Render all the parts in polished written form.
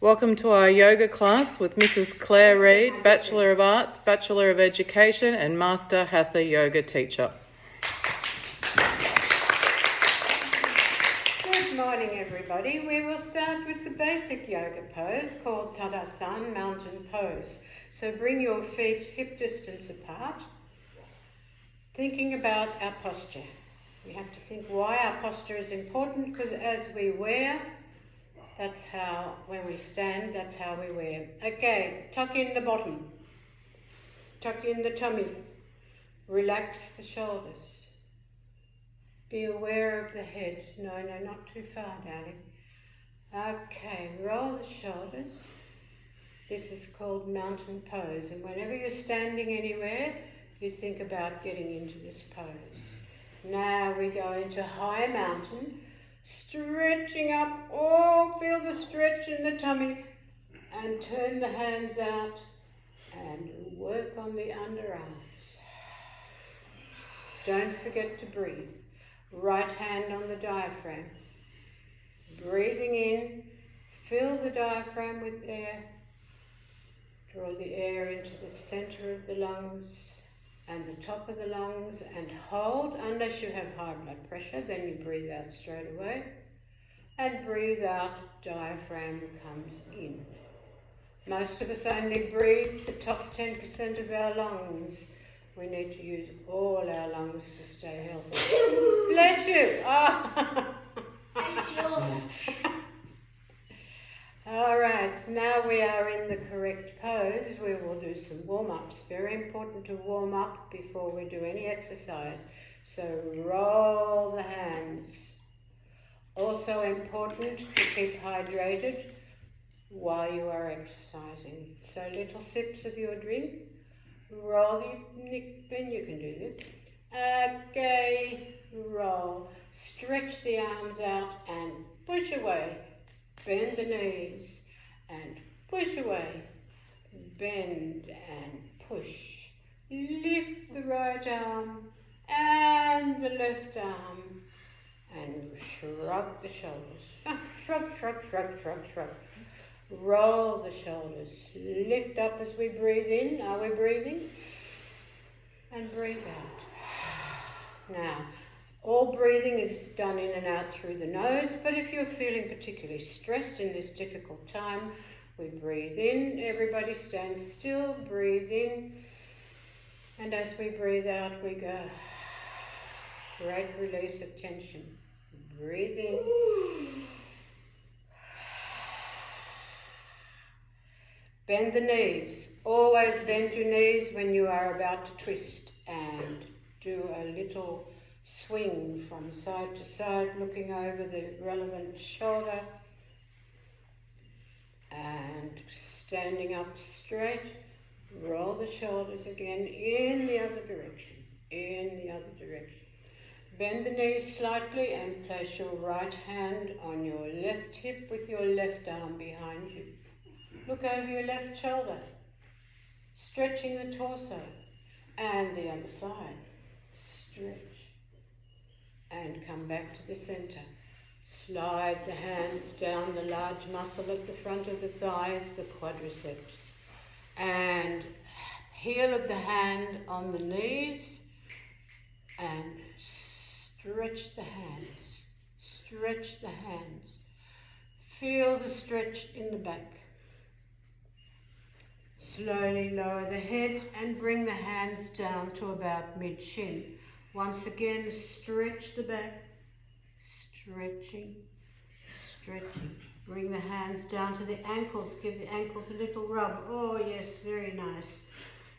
Welcome to our yoga class with Mrs. Claire Reid, Bachelor of Arts, Bachelor of Education and Master Hatha Yoga Teacher. Good morning everybody. We will start with the basic yoga pose called Tadasana, mountain pose. So bring your feet hip distance apart, thinking about our posture. We have to think why our posture is important, because as we wear, that's how, when we stand, that's how we wear. Okay, tuck in the bottom, tuck in the tummy, relax the shoulders. Be aware of the head. No, not too far, darling. Okay, roll the shoulders. This is called mountain pose, and whenever you're standing anywhere, you think about getting into this pose. Now we go into high mountain. Stretching up, feel the stretch in the tummy, and turn the hands out and work on the underarms. Don't forget to breathe. Right hand on the diaphragm. Breathing in, fill the diaphragm with air. Draw the air into the center of the lungs and the top of the lungs, and hold unless you have high blood pressure, then you breathe out straight away. And breathe out, diaphragm comes in. Most of us only breathe the top 10% of our lungs. We need to use all our lungs to stay healthy. Bless you! All right, now we are in the correct pose. We will do some warm-ups. Very important to warm up before we do any exercise. So roll the hands. Also important to keep hydrated while you are exercising. So little sips of your drink. Roll your neck, Ben, you can do this. Okay, roll. Stretch the arms out and push away. Bend the knees and push away. Bend and push. Lift the right arm and the left arm and shrug the shoulders. Shrug, shrug, shrug, shrug, shrug. Roll the shoulders. Lift up as we breathe in. Are we breathing? And breathe out. Now, all breathing is done in and out through the nose, but if you're feeling particularly stressed in this difficult time, we breathe in. Everybody stand still, breathe in. And as we breathe out, we go. Great release of tension. Breathe in. Bend the knees. Always bend your knees when you are about to twist, and do a little swing from side to side, looking over the relevant shoulder and standing up straight. Roll the shoulders again in the other direction, in the other direction. Bend the knees slightly and place your right hand on your left hip with your left arm behind you. Look over your left shoulder, stretching the torso, and the other side. Stretch and come back to the center. Slide the hands down the large muscle at the front of the thighs, the quadriceps, and heel of the hand on the knees, and stretch the hands, stretch the hands. Feel the stretch in the back. Slowly lower the head and bring the hands down to about mid-shin. Once again, stretch the back, stretching, stretching. Bring the hands down to the ankles, give the ankles a little rub. Oh yes, very nice.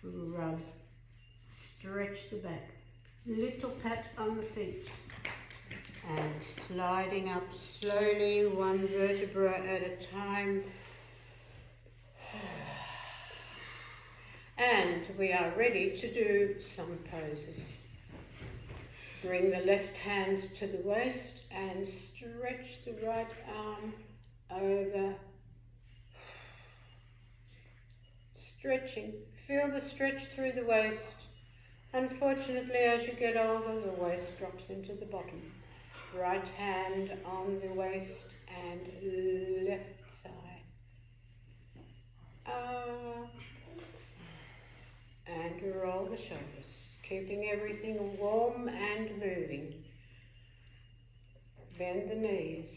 Rub. Stretch the back. Little pat on the feet. And sliding up slowly, one vertebra at a time. And we are ready to do some poses. Bring the left hand to the waist and stretch the right arm over. Stretching. Feel the stretch through the waist. Unfortunately, as you get older, the waist drops into the bottom. Right hand on the waist and left side. keeping everything warm and moving. Bend the knees,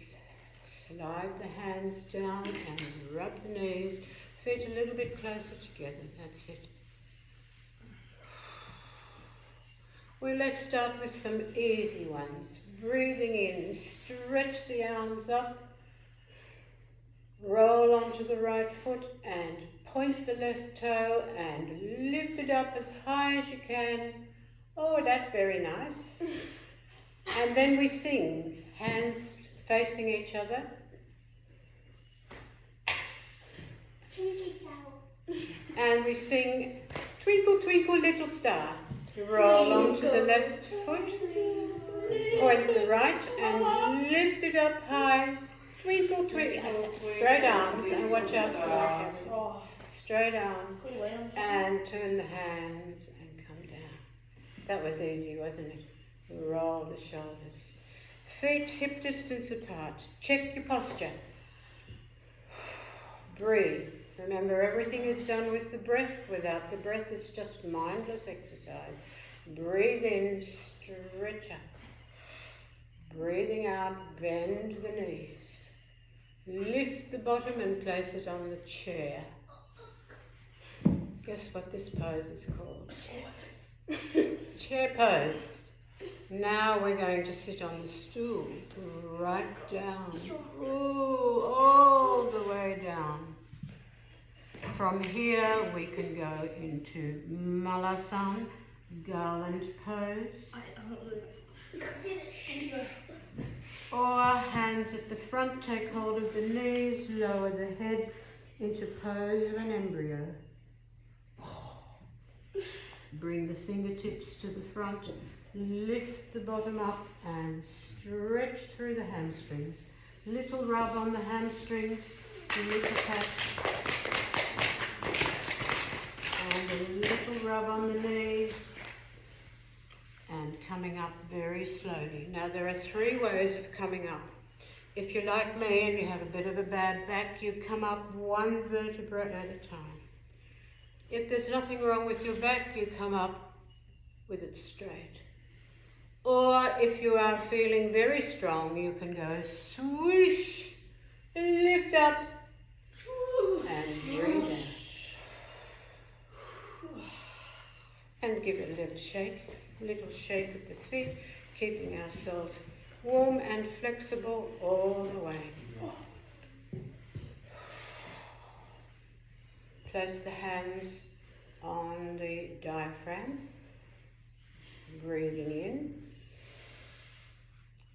slide the hands down and rub the knees, feet a little bit closer together, that's it. Well, let's start with some easy ones. Breathing in, stretch the arms up, roll onto the right foot and point the left toe and lift it up as high as you can. Oh, that's very nice. And then we sing, hands facing each other. And we sing, Twinkle, Twinkle, Little Star. Roll onto the left foot, point the right and lift it up high. Twinkle, twinkle, straight arms and watch out for my camera. Straight arms and turn the hands and come down. That was easy, wasn't it? Roll the shoulders. Feet hip distance apart. Check your posture. Breathe. Remember, everything is done with the breath. Without the breath, it's just mindless exercise. Breathe in, stretch up. Breathing out, bend the knees. Lift the bottom and place it on the chair. Guess what this pose is called? Chair pose. Now we're going to sit on the stool, right down. Ooh, all the way down. From here we can go into Malasana, garland pose. Or hands at the front, take hold of the knees, lower the head into pose of an embryo. Bring the fingertips to the front, lift the bottom up and stretch through the hamstrings. Little rub on the hamstrings, little pat. And a little rub on the knees. And coming up very slowly. Now there are 3 ways of coming up. If you're like me and you have a bit of a bad back, you come up 1 vertebra at a time. If there's nothing wrong with your back, you come up with it straight. Or if you are feeling very strong, you can go swoosh, lift up, and breathe out. And give it a little shake of the feet, keeping ourselves warm and flexible all the way. Place the hands on the diaphragm, breathing in.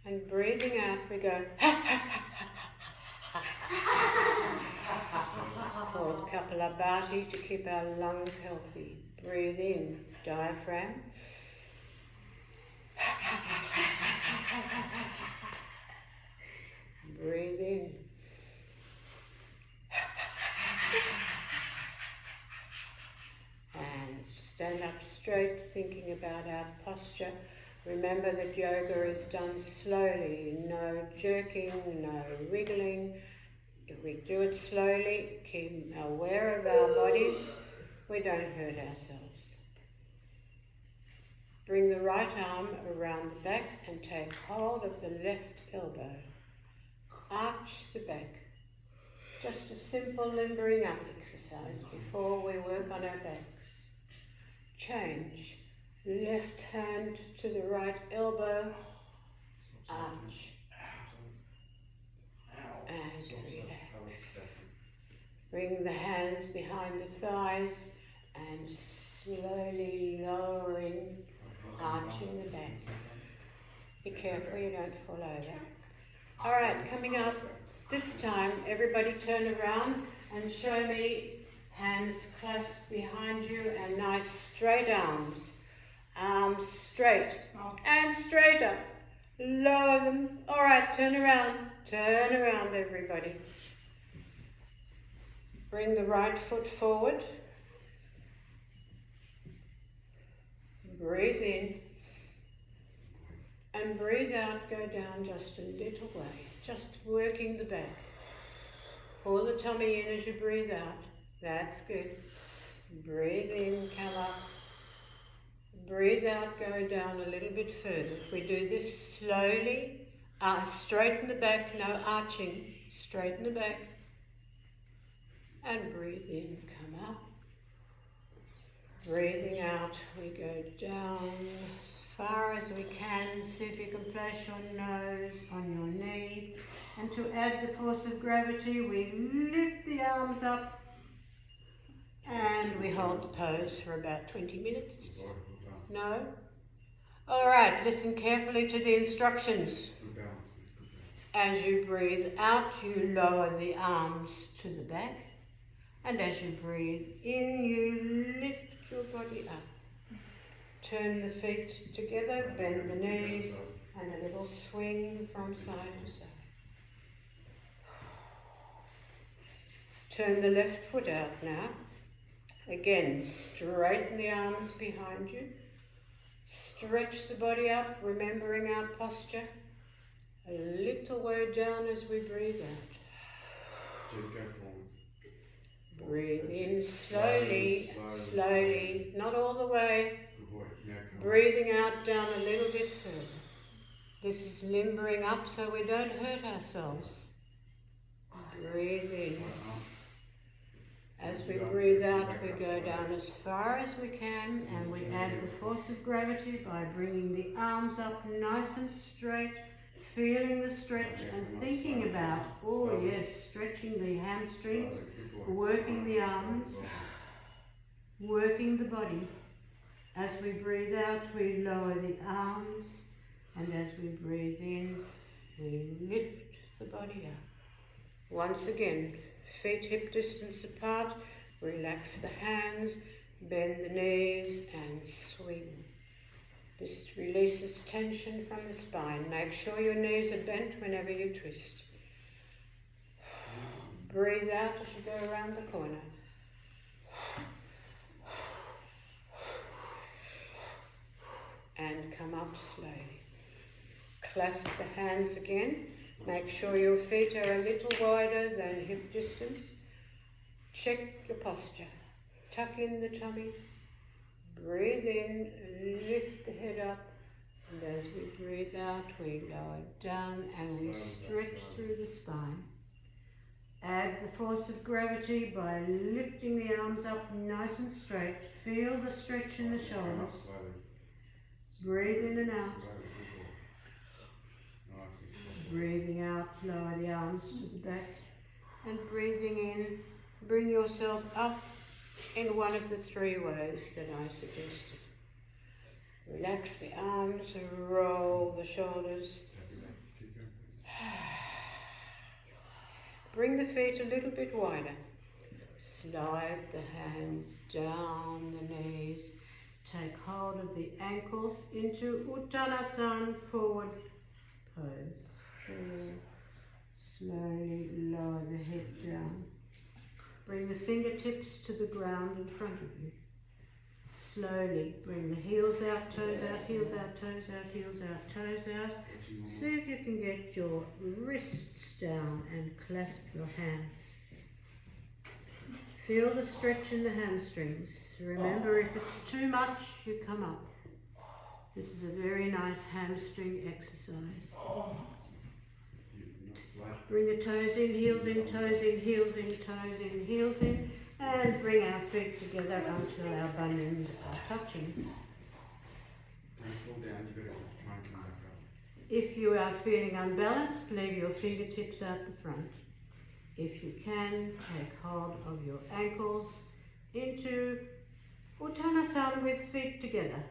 And breathing out, we go called Kapalabhati to keep our lungs healthy. Breathe in, diaphragm. Breathe in. And stand up straight, thinking about our posture. Remember that yoga is done slowly, no jerking, no wriggling. If we do it slowly, keep aware of our bodies, we don't hurt ourselves. Bring the right arm around the back and take hold of the left elbow. Arch the back. Just a simple limbering up exercise before we work on our backs. Change. Left hand to the right elbow. Arch. And relax. Bring the hands behind the thighs and slowly lowering, arching the back. Be careful you don't fall over. Alright, coming up, this time everybody turn around and show me hands clasped behind you and nice straight arms. Arms straight and straighter. Lower them. Alright, turn around everybody. Bring the right foot forward. Breathe in. And breathe out, go down just a little way. Just working the back. Pull the tummy in as you breathe out. That's good. Breathe in, come up. Breathe out, go down a little bit further. If we do this slowly, straighten the back, no arching, straighten the back. And breathe in, come up. Breathing out, we go down as far as we can. See if you can place your nose on your knee. And to add the force of gravity, we lift the arms up and we hold the pose for about 20 minutes. No? Alright, listen carefully to the instructions. As you breathe out, you lower the arms to the back. And as you breathe in, you lift your body up. Turn the feet together, bend the knees, and a little swing from side to side. Turn the left foot out now. Again, straighten the arms behind you. Stretch the body up, remembering our posture. A little way down as we breathe out. Breathe in slowly, slowly, not all the way. Breathing out down a little bit further. This is limbering up so we don't hurt ourselves. Breathe in. As we breathe out, we go down as far as we can, and we add the force of gravity by bringing the arms up nice and straight, feeling the stretch and thinking about, oh yes, stretching the hamstrings, working the arms, working the body. As we breathe out, we lower the arms, and as we breathe in, we lift the body up. Once again, feet hip distance apart, relax the hands, bend the knees and swing. This releases tension from the spine. Make sure your knees are bent whenever you twist. Breathe out as you go around the corner. And come up slowly. Clasp the hands again. Make sure your feet are a little wider than hip distance. Check your posture. Tuck in the tummy. Breathe in, lift the head up. And as we breathe out, we lower down and we stretch through the spine. Add the force of gravity by lifting the arms up nice and straight. Feel the stretch in the shoulders. Breathe in and out. Breathing out, lower the arms to the back. And breathing in, bring yourself up in one of the three ways that I suggested. Relax the arms, roll the shoulders. Bring the feet a little bit wider. Slide the hands down the knees. Take hold of the ankles into Uttanasana, forward pose. Slowly lower the head down. Bring the fingertips to the ground in front of you. Slowly bring the heels out, toes out, heels out, toes out, heels out, toes out. See if you can get your wrists down and clasp your hands. Feel the stretch in the hamstrings. Remember, if it's too much, you come up. This is a very nice hamstring exercise. Bring the toes in, heels in, toes in, heels in, toes in, heels in, and bring our feet together until our bunions are touching. If you are feeling unbalanced, leave your fingertips out the front. If you can, take hold of your ankles into Uttanasana with feet together.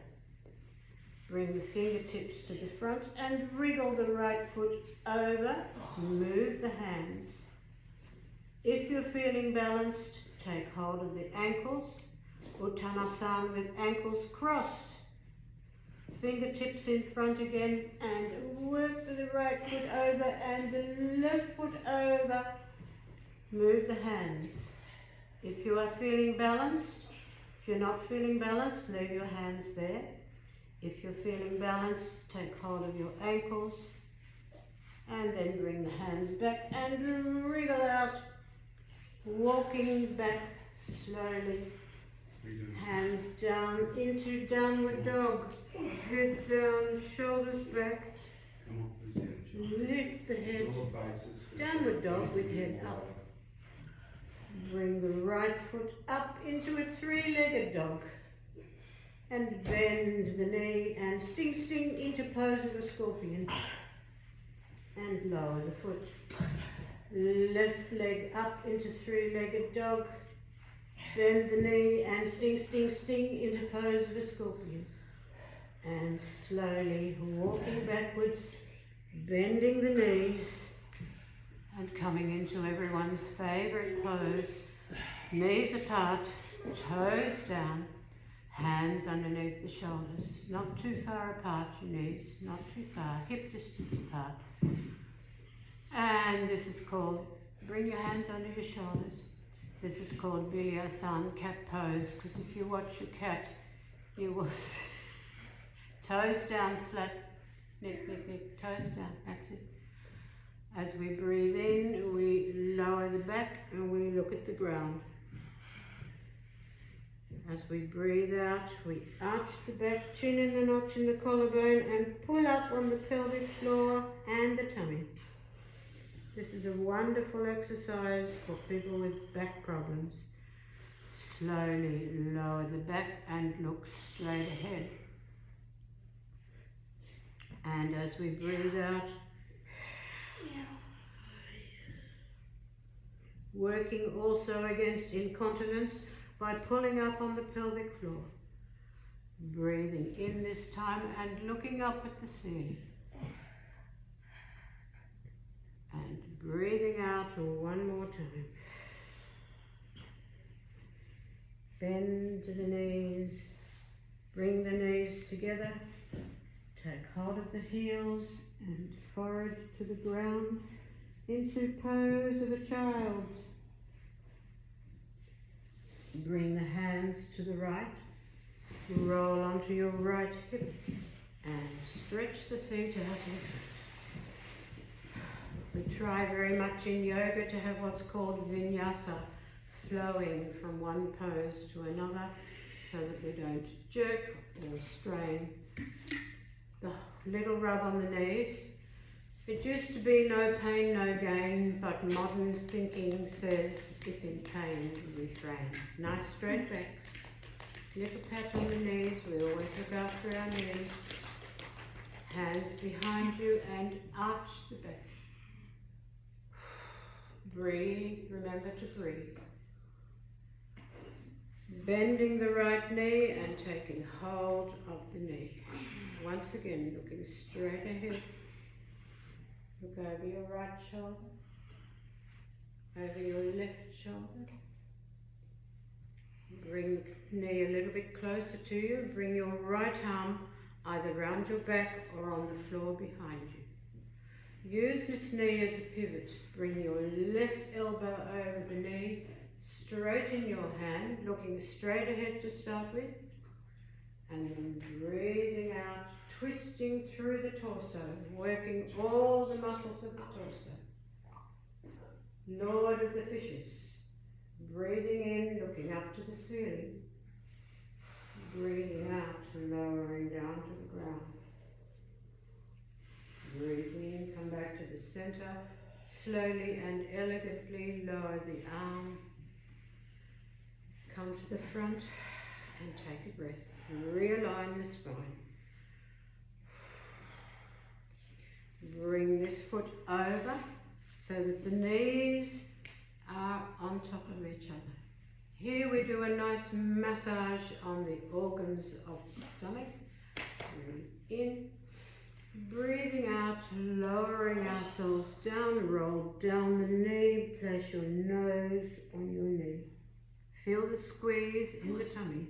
Bring the fingertips to the front and wriggle the right foot over. Move the hands. If you're feeling balanced, take hold of the ankles. Uttanasana with ankles crossed. Fingertips in front again and work the right foot over and the left foot over. Move the hands. If you are feeling balanced, if you're not feeling balanced, leave your hands there. If you're feeling balanced, take hold of your ankles and then bring the hands back and wriggle out, walking back slowly Hands down into downward dog. Head down, shoulders back. Lift the head. Downward dog with head up. Bring the right foot up into a three-legged dog. And bend the knee and sting sting into pose of a scorpion. And lower the foot. Left leg up into three-legged dog. Bend the knee and sting sting sting into pose of a scorpion. And slowly walking backwards, bending the knees and coming into everyone's favourite pose. Knees apart, toes down. Hands underneath the shoulders, not too far apart, your knees, not too far, hip distance apart. And this is called, bring your hands under your shoulders. This is called Vinyasa cat pose, because if you watch your cat, you will toes down flat, nick, nick, nick, toes down, that's it. As we breathe in, we lower the back and we look at the ground. As we breathe out, we arch the back, chin in the notch in the collarbone and pull up on the pelvic floor and the tummy. This is a wonderful exercise for people with back problems. Slowly lower the back and look straight ahead. And as we breathe out, working also against incontinence, by pulling up on the pelvic floor. Breathing in this time and looking up at the ceiling. And breathing out one more time. Bend to the knees. Bring the knees together. Take hold of the heels and forehead to the ground into pose of a child. Bring the hands to the right, roll onto your right hip and stretch the feet out. We try very much in yoga to have what's called vinyasa, flowing from one pose to another so that we don't jerk or strain. The little rub on the knees. It used to be no pain, no gain, but modern thinking says, if in pain, refrain. Nice straight backs. Little pat on the knees. We always look after our knees. Hands behind you and arch the back. Breathe. Remember to breathe. Bending the right knee and taking hold of the knee. Once again, looking straight ahead. Look over your right shoulder, over your left shoulder. Bring the knee a little bit closer to you. Bring your right arm either round your back or on the floor behind you. Use this knee as a pivot. Bring your left elbow over the knee, straighten your hand, looking straight ahead to start with, and then breathing out, twisting through the torso, working all the muscles of the torso. Lord of the Fishes. Breathing in, looking up to the ceiling. Breathing out, lowering down to the ground. Breathing in, come back to the center. Slowly and elegantly lower the arm. Come to the front and take a breath. Realign the spine. Bring this foot over so that the knees are on top of each other. Here we do a nice massage on the organs of the stomach. Breathe in. Breathing out, lowering ourselves down, roll down the knee, place your nose on your knee. Feel the squeeze in the tummy.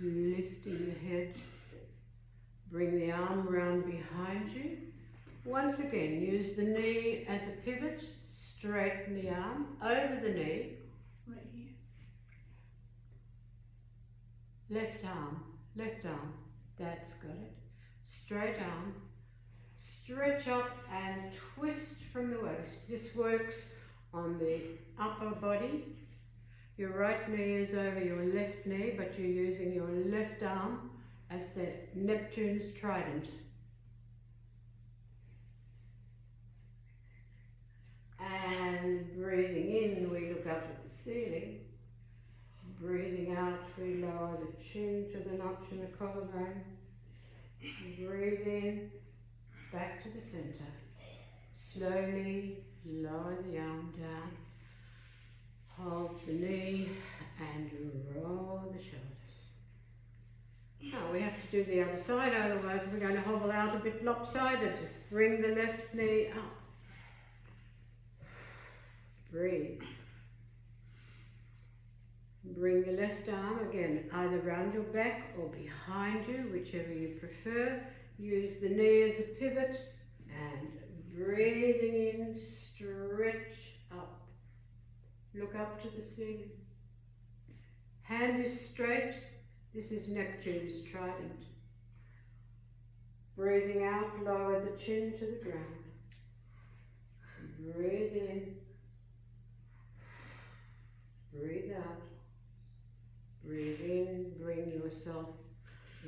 Lifting the head. Bring the arm round behind you. Once again, use the knee as a pivot. Straighten the arm over the knee. Right here. Left arm, left arm. That's got it. Straight arm. Stretch up and twist from the waist. This works on the upper body. Your right knee is over your left knee, but you're using your left arm as the Neptune's trident. And breathing in, we look up at the ceiling. Breathing out, we lower the chin to the notch in the collarbone. Breathe in, back to the center. Slowly lower the arm down. Hold the knee and roll the shoulders. Now we have to do the other side, otherwise we're going to hobble out a bit lopsided. Bring the left knee up. Breathe. Bring the left arm again either round your back or behind you, whichever you prefer. Use the knee as a pivot and breathing in, stretch up. Look up to the ceiling. Hand is straight. This is Neptune's trident. Breathing out, lower the chin to the ground. Breathe in. Breathe out. Breathe in, bring yourself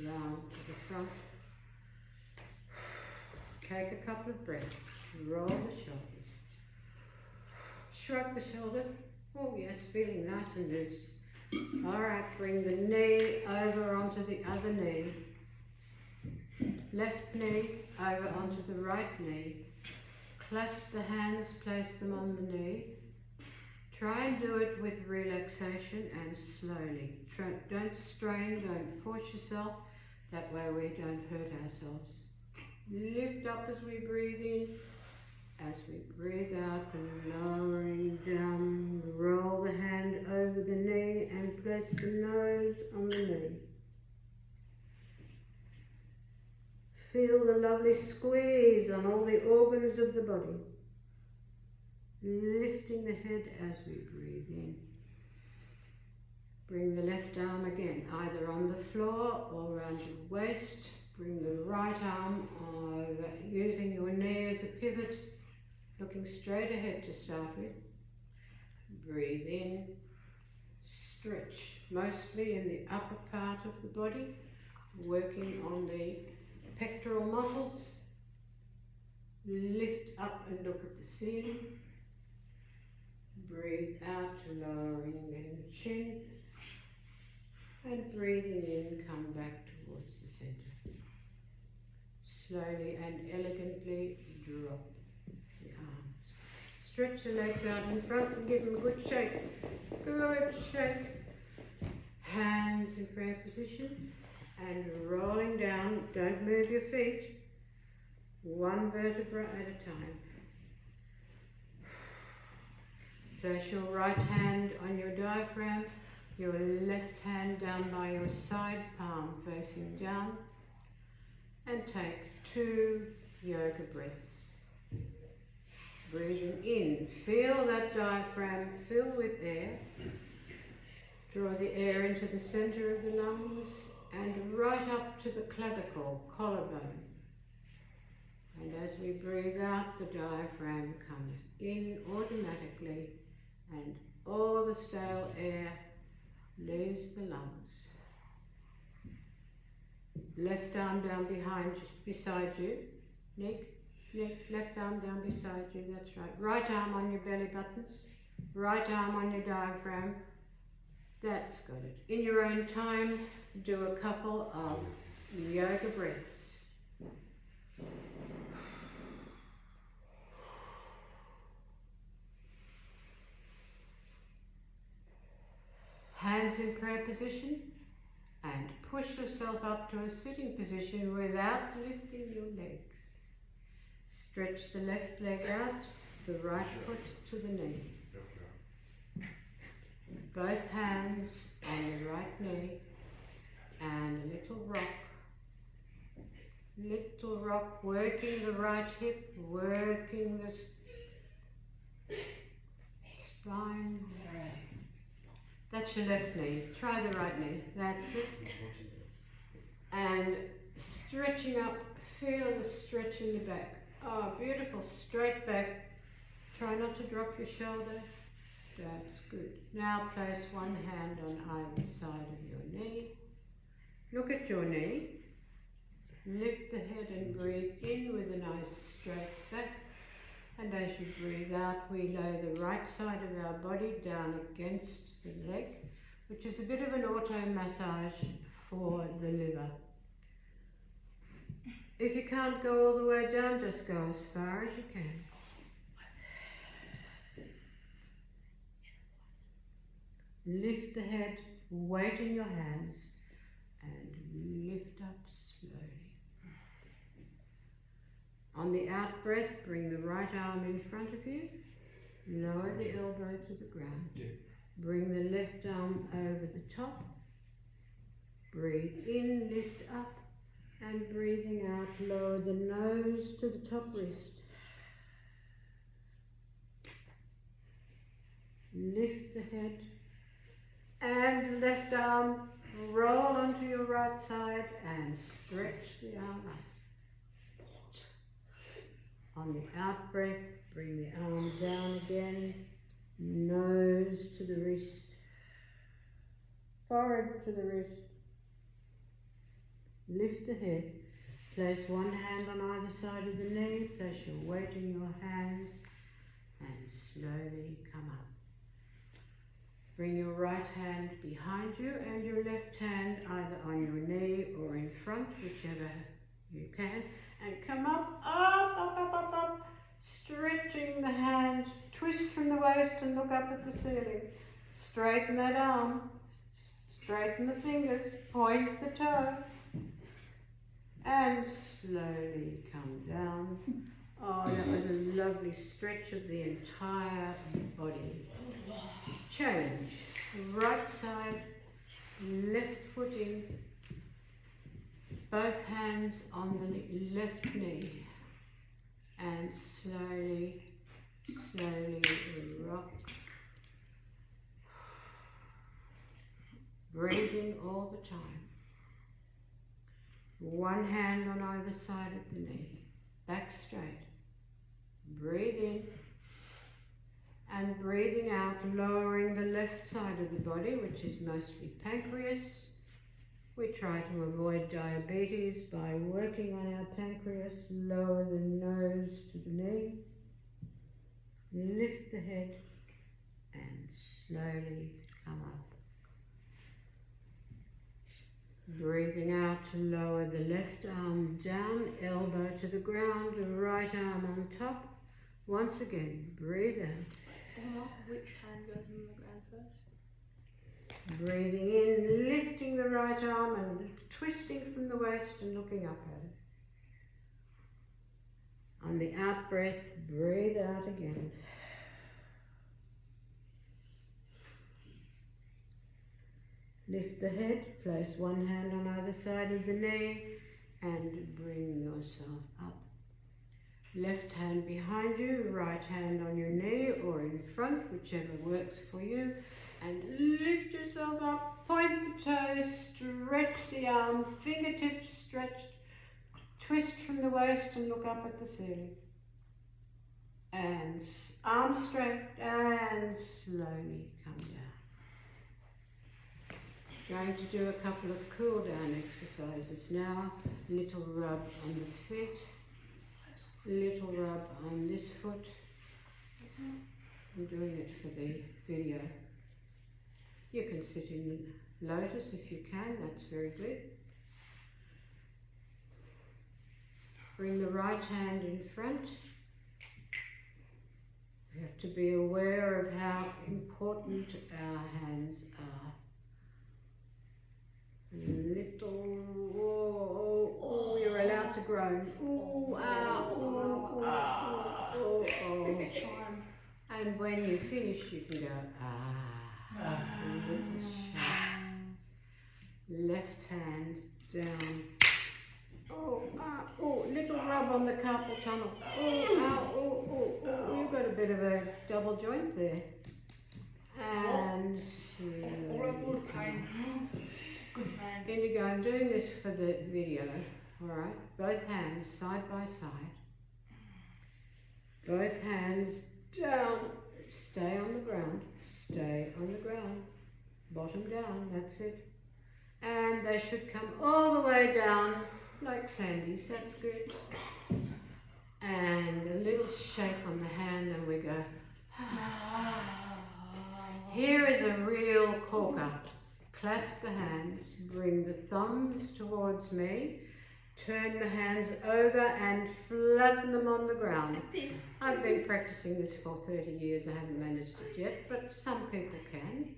round to the front. Take a couple of breaths. Roll the shoulders. Shrug the shoulder. Oh yes, feeling nice and loose. Alright, bring the knee over onto the other knee. Left knee over onto the right knee. Clasp the hands, place them on the knee. Try and do it with relaxation and slowly. Don't strain, don't force yourself. That way we don't hurt ourselves. Lift up as we breathe in. As we breathe out and lowering down, roll the hand over the knee and place the nose on the knee. Feel the lovely squeeze on all the organs of the body. Lifting the head as we breathe in. Bring the left arm again, either on the floor or around your waist. Bring the right arm over, using your knee as a pivot, looking straight ahead to start with. Breathe in, stretch, mostly in the upper part of the body, working on the pectoral muscles. Lift up and look at the ceiling. Breathe out, lowering the chin. And breathing in, come back towards the center. Slowly and elegantly drop the arms. Stretch the legs out in front and give them a good shake. Good shake. Hands in prayer position and rolling down. Don't move your feet. One vertebra at a time. Place your right hand on your diaphragm, your left hand down by your side palm facing down, and take 2 yoga breaths. Breathing in, feel that diaphragm fill with air. Draw the air into the center of the lungs and right up to the clavicle, collarbone. And as we breathe out, the diaphragm comes in automatically and all the stale air leaves the lungs. Left arm down beside you. Nick, left arm down beside you, that's right. Right arm on your belly button. Right arm on your diaphragm. That's got it. In your own time, do a couple of yoga breaths. Hands in prayer position and push yourself up to a sitting position without lifting your legs. Stretch the left leg out, the right foot to the knee. Both hands on the right knee and a little rock. Little rock, working the right hip, working the spine. That's your left knee. Try the right knee. That's it. And stretching up, feel the stretch in the back. Oh, beautiful. Straight back. Try not to drop your shoulder. That's good. Now place one hand on either side of your knee. Look at your knee. Lift the head and breathe in with a nice straight back. And as you breathe out, we lay the right side of our body down against the leg, which is a bit of an auto massage for the liver. If you can't go all the way down, just go as far as you can. Lift the head, weight in your hands, and lift up slowly. On the out breath, bring the right arm in front of you, lower the elbow to the ground. Bring the left arm over the top. Breathe in, lift up, and breathing out, lower the nose to the top wrist. Lift the head, and left arm, roll onto your right side and stretch the arm up. On the out breath, bring the arm down again, nose to the wrist, forehead to the wrist. Lift the head, place one hand on either side of the knee, place your weight in your hands and slowly come up. Bring your right hand behind you and your left hand either on your knee or in front, whichever you can, and come up, up, up, up, up, up, stretching the hand, twist from the waist and look up at the ceiling. Straighten that arm, straighten the fingers, point the toe, and slowly come down. Oh, that was a lovely stretch of the entire body. Change. Right side, left foot in, both hands on the left knee, and slowly, slowly rock. Breathing all the time. One hand on either side of the knee, back straight. Breathe in. And breathing out, lowering the left side of the body, which is mostly pancreas. We try to avoid diabetes by working on our pancreas. Lower the nose to the knee. Lift the head and slowly come up. Breathing out to lower the left arm down, elbow to the ground, right arm on top. Once again, breathe out. Which hand goes on the ground first? Breathing in, lifting the right arm and twisting from the waist and looking up at it. On the out breath, breathe out again. Lift the head, place one hand on either side of the knee and bring yourself up. Left hand behind you, right hand on your knee or in front, whichever works for you. And lift yourself up, point the toes, stretch the arm, fingertips stretched, twist from the waist and look up at the ceiling. And arm straight and slowly come down. Going to do a couple of cool down exercises now. Little rub on the feet. Little rub on this foot. I'm doing it for the video. You can sit in lotus if you can, that's very good. Bring the right hand in front. We have to be aware of how important our hands are. Little, you're allowed to groan. And when you finish, you can go, left hand down. Little rub on the carpal tunnel. You've got a bit of a double joint there. And Indigo, I'm doing this for the video, alright? Both hands side by side. Both hands down, stay on the ground, stay on the ground. Bottom down, that's it. And they should come all the way down like Sandy's, that's good. And a little shake on the hand and we go. Here is a real corker. Clasp the hands, bring the thumbs towards me, turn the hands over and flatten them on the ground. Like this. I've been practicing this for 30 years, I haven't managed it yet, but some people can.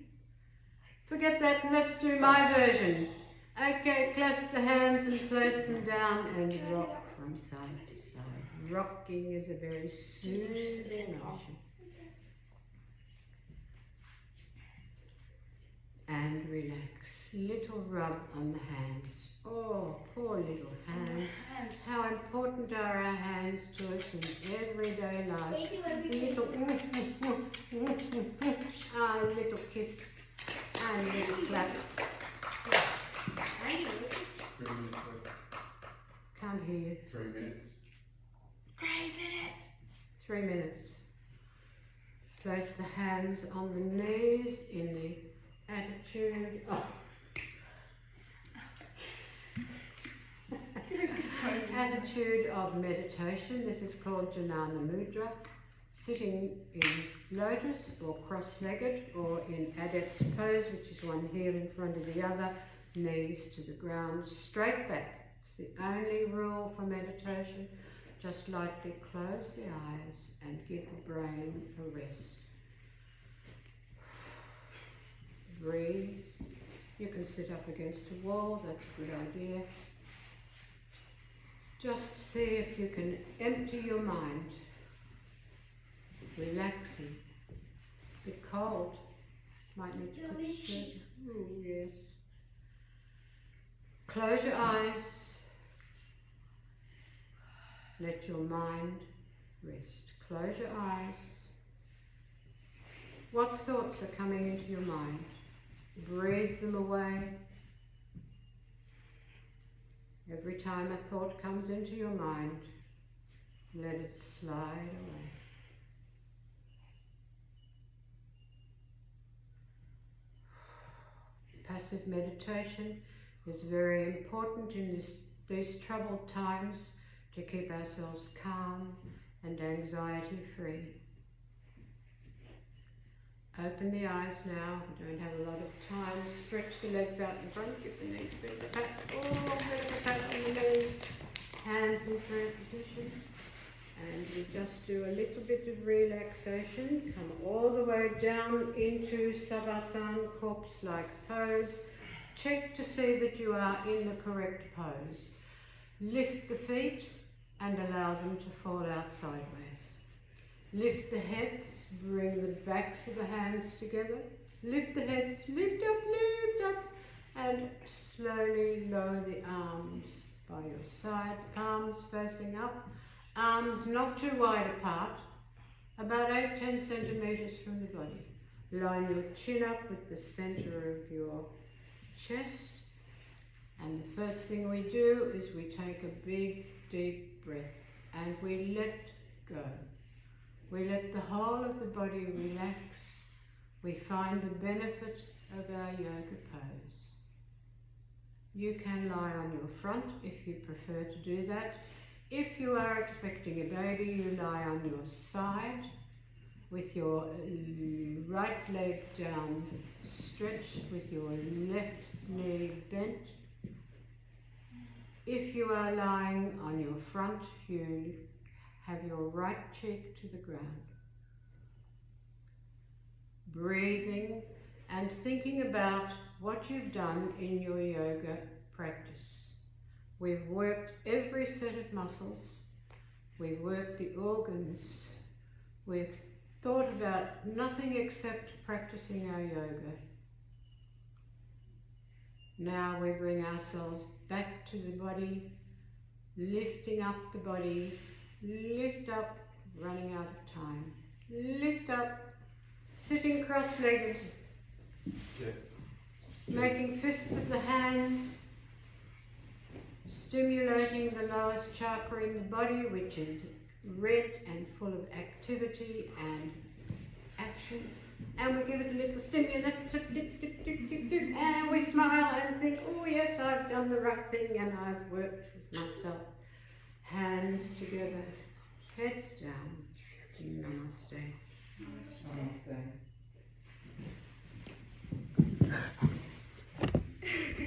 Forget that, let's do my version. Okay, clasp the hands and place them down and rock from side to side. Rocking is a very soothing motion. And relax. Little rub on the hands. Oh, poor little hands. How important are our hands to us in everyday life. Little little kiss and little clap. 3 minutes left. Can't hear you. 3 minutes. 3 minutes. Place the hands on the knees in the attitude of attitude of meditation. This is called Jnana Mudra. Sitting in lotus or cross-legged or in adept's pose, which is one heel in front of the other, knees to the ground, straight back. It's the only rule for meditation. Just lightly close the eyes and give the brain a rest. Breathe. You can sit up against a wall, that's a good idea. Just see if you can empty your mind. Relaxing. A bit cold. Might need to put the shirt. Oh, yes. Close your eyes. Let your mind rest. Close your eyes. What thoughts are coming into your mind? Breathe them away. Every time a thought comes into your mind, let it slide away. Passive meditation is very important in these troubled times to keep ourselves calm and anxiety free. Open the eyes now, we don't have a lot of time. Stretch the legs out in front, give the knees a bit of a pat. Oh, a bit of a pat on the knees. Hands in prayer position. And we just do a little bit of relaxation. Come all the way down into Savasana, corpse-like pose. Check to see that you are in the correct pose. Lift the feet and allow them to fall out sideways. Lift the heads, bring the backs of the hands together. Lift the heads, lift up, and slowly lower the arms by your side, palms facing up. Arms not too wide apart, about 8-10 centimeters from the body. Line your chin up with the center of your chest. And the first thing we do is we take a big, deep breath and we let go. We let the whole of the body relax. We find the benefit of our yoga pose. You can lie on your front if you prefer to do that. If you are expecting a baby, you lie on your side with your right leg down, stretched with your left knee bent. If you are lying on your front, you have your right cheek to the ground. Breathing and thinking about what you've done in your yoga practice. We've worked every set of muscles. We've worked the organs. We've thought about nothing except practicing our yoga. Now we bring ourselves back to the body, lifting up the body. Lift up, running out of time. Lift up, sitting cross-legged. Yeah. Making fists of the hands. Stimulating the lowest chakra in the body, which is red and full of activity and action. action. And we give it a little stimulant, and we smile and think, oh yes, I've done the right thing and I've worked with myself. Hands together, heads down. Namaste.